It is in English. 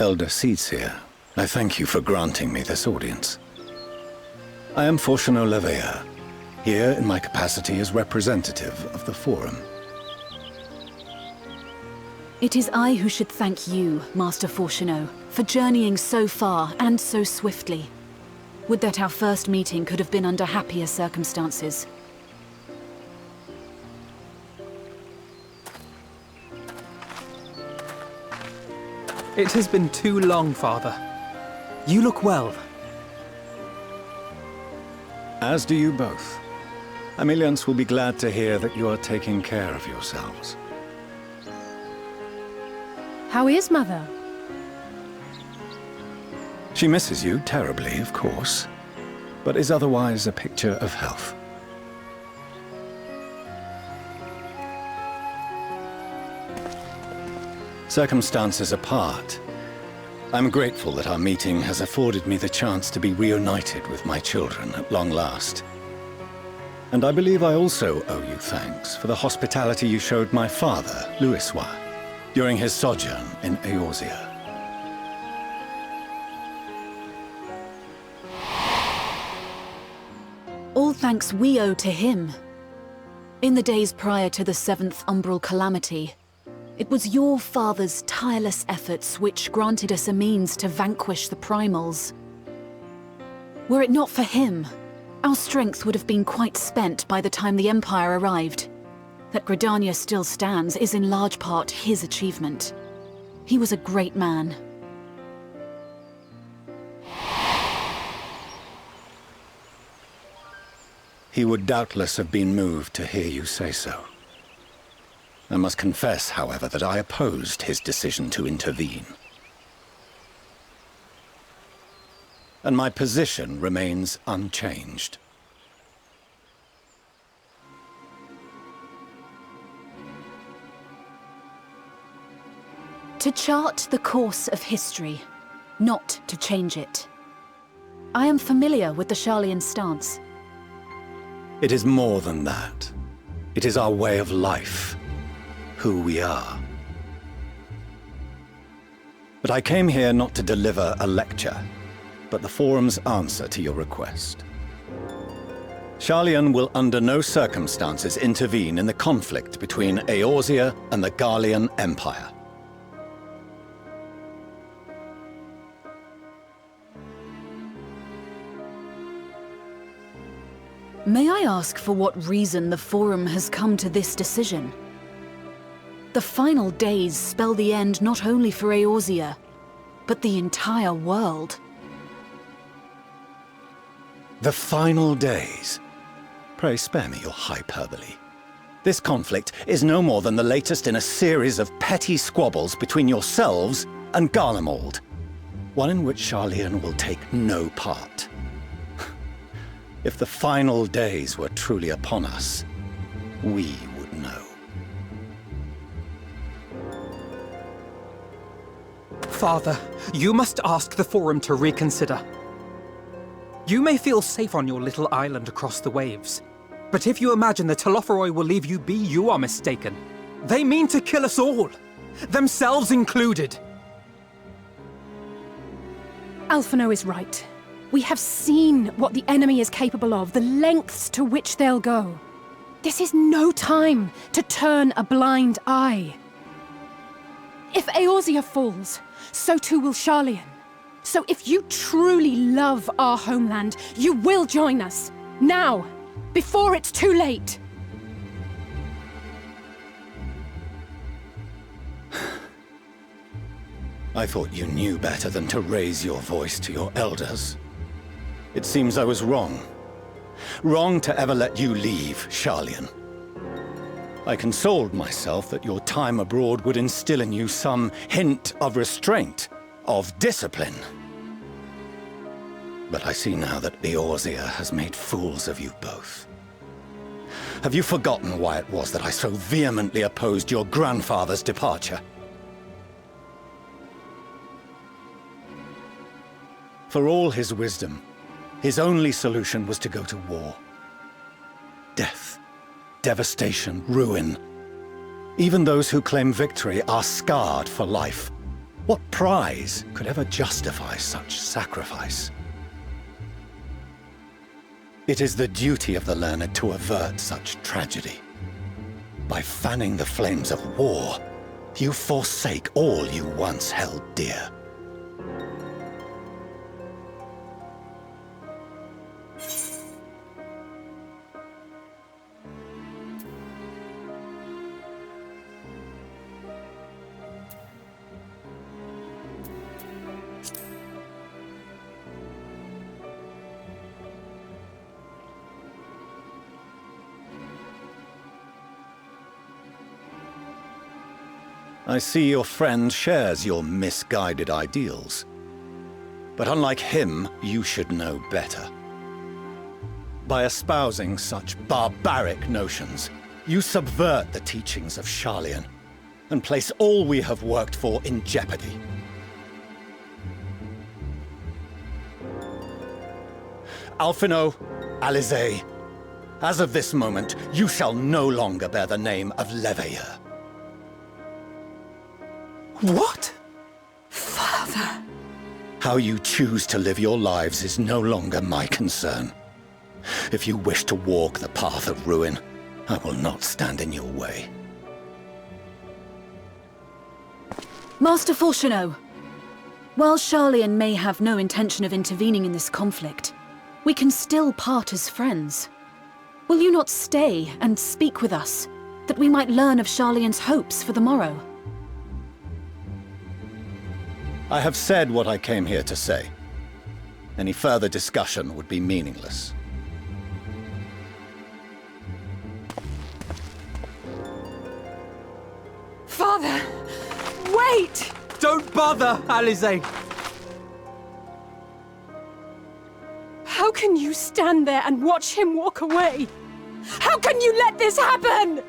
Elder Seedseer, I thank you for granting me this audience. I am Fourchenault Leveilleur, here in my capacity as representative of the Forum. It is I who should thank you, Master Fourchenault, for journeying so far and so swiftly. Would that our first meeting could have been under happier circumstances. It has been too long, Father. You look well. As do you both. Ameliance will be glad to hear that you are taking care of yourselves. How is Mother? She misses you terribly, of course, but is otherwise a picture of health. Circumstances apart, I'm grateful that our meeting has afforded me the chance to be reunited with my children at long last. And I believe I also owe you thanks for the hospitality you showed my father, Louisoix, during his sojourn in Eorzea. All thanks we owe to him. In the days prior to the 7th Umbral Calamity, it was your father's tireless efforts which granted us a means to vanquish the Primals. Were it not for him, our strength would have been quite spent by the time the Empire arrived. That Gridania still stands is in large part his achievement. He was a great man. He would doubtless have been moved to hear you say so. I must confess, however, that I opposed his decision to intervene. And my position remains unchanged. To chart the course of history, not to change it. I am familiar with the Sharlayan stance. It is more than that. It is our way of life. Who we are. But I came here not to deliver a lecture, but the Forum's answer to your request. Sharlayan will under no circumstances intervene in the conflict between Eorzea and the Garlean Empire. May I ask for what reason the Forum has come to this decision? The final days spell the end not only for Eorzea, but the entire world. The final days? Pray spare me your hyperbole. This conflict is no more than the latest in a series of petty squabbles between yourselves and Garlemald, one in which Sharlayan will take no part. If the final days were truly upon us, we would know. Father, you must ask the Forum to reconsider. You may feel safe on your little island across the waves, but if you imagine the Telophoroi will leave you be, you are mistaken. They mean to kill us all, themselves included. Alphinaud is right. We have seen what the enemy is capable of, the lengths to which they'll go. This is no time to turn a blind eye. If Eorzea falls, so too will Sharlayan. So if you truly love our homeland, you will join us. Now, before it's too late. I thought you knew better than to raise your voice to your elders. It seems I was wrong. Wrong to ever let you leave, Sharlayan. I consoled myself that your time abroad would instill in you some hint of restraint, of discipline. But I see now that Eorzea has made fools of you both. Have you forgotten why it was that I so vehemently opposed your grandfather's departure? For all his wisdom, his only solution was to go to war. Death, devastation, ruin. Even those who claim victory are scarred for life. What prize could ever justify such sacrifice? It is the duty of the learned to avert such tragedy. By fanning the flames of war, you forsake all you once held dear. I see your friend shares your misguided ideals. But unlike him, you should know better. By espousing such barbaric notions, you subvert the teachings of Sharlayan and place all we have worked for in jeopardy. Alphinaud, Alizé, as of this moment, you shall no longer bear the name of Leveilleur. What? Father! How you choose to live your lives is no longer my concern. If you wish to walk the path of ruin, I will not stand in your way. Master Fourchenault, while Sharlayan may have no intention of intervening in this conflict, we can still part as friends. Will you not stay and speak with us, that we might learn of Sharlayan's hopes for the morrow? I have said what I came here to say. Any further discussion would be meaningless. Father! Wait! Don't bother, Alizé! How can you stand there and watch him walk away? How can you let this happen?